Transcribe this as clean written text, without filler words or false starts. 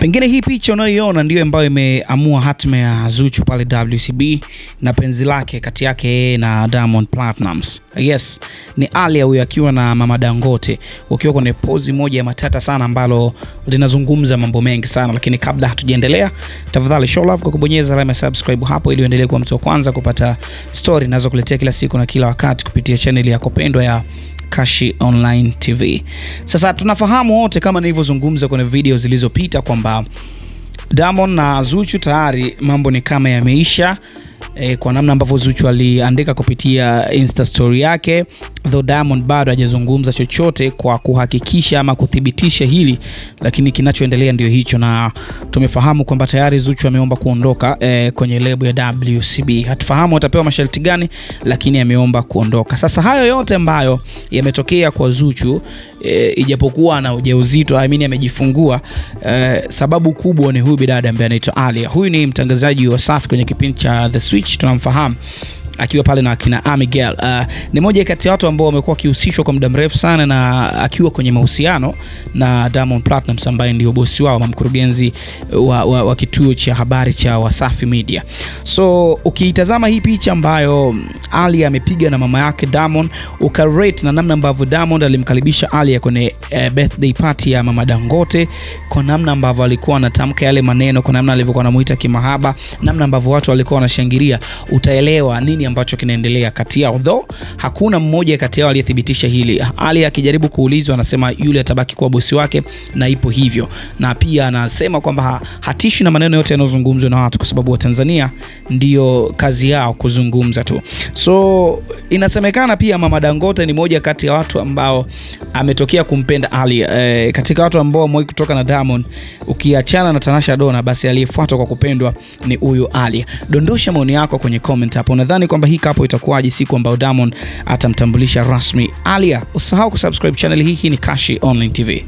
Pengine hii picha unayoiona ndio ambayo imeamua hatma ya Zuchu pale WCB na penzi lake kati yake na Diamond Platnumz. Yes, ni Aaliyah huyo akiwa na Mama Dangote wakiwa kwenye pozi moja ya matata sana ambalo linazungumza mambo mengi sana, lakini kabla hatujaendelea, tafadhali show love kwa kubonyeza alama ya subscribe hapo ili uendelee kuwa mtu wa kwanza kupata story ninazokuletea kila siku na kila wakati kupitia channel yako pendwa ya Kashi Online TV. Sasa tunafahamu wote kama nilivyozungumza kwenye video zilizopita kwamba Diamond na Zuchu tayari mambo ni kama yameisha, kwa namna ambavyo Zuchu aliandika kupitia Insta story yake, though Diamond bado hajazungumza chochote kwa kuhakikisha ama kuthibitisha hili, lakini kinachoendelea ndio hicho, na tumefahamu kwamba tayari Zuchu ameomba kuondoka kwenye lebo ya WCB. Hatufahamu atapewa masharti gani, lakini ameomba kuondoka. Sasa hayo yote ambayo yametokea kwa Zuchu, ijapokuwa na ujauzito, amejifungua, sababu kubwa ni huyu bidada ambaye anaitwa Aaliyah. Huyu ni mtangazaji wa Safi kwenye kipindi cha The Switch, tunamfahamu akiwa pale na kina Amigel. Ni moja kati ya watu ambao wamekuwa kihusishwa kwa muda mrefu sana na akiwa kwenye mahusiano na Diamond Platnumz ambaye ndio bosi wao, mkurugenzi wa kituo cha habari cha Wasafi Media. So ukiitazama hii picha ambayo Aaliyah amepiga na mama yake Diamond, ukarate na namna ambavyo Diamond alimkaribisha Aaliyah kwenye birthday party ya Mama Dangote, kwa namna ambavyo alikuwa anatamka yale maneno, kwa namna alivyokuwa anamuita kimahaba, namna ambavyo watu walikuwa wanashangilia, utaelewa nini ambacho kinaendelea kati yao. Though hakuna mmoja kati yao aliyethibitisha hili. Aaliyah akijaribu kuulizwa anasema yule atabaki kuwa bosi wake na ipo hivyo, na pia anasema kwamba hatishwi na maneno yote yanayozungumzwa na watu kwa sababu wa Tanzania ndio kazi yao kuzungumza tu. So inasemekana pia Mama Dangote ni moja kati ya watu ambao ametokea kumpenda Aaliyah. Katika watu ambao wamewahi kutoka na Diamond, ukiachana na Tanasha Donna, basi aliyefuata kwa kupendwa ni huyu Aaliyah. Dondosha maoni yako kwenye comment hapo. Unadhani kwamba hii kapo itakuwaje siku ambayo Diamond atamtambulisha rasmi Aaliyah? Usahau kusubscribe channel hii. Hii ni Kashi Online TV.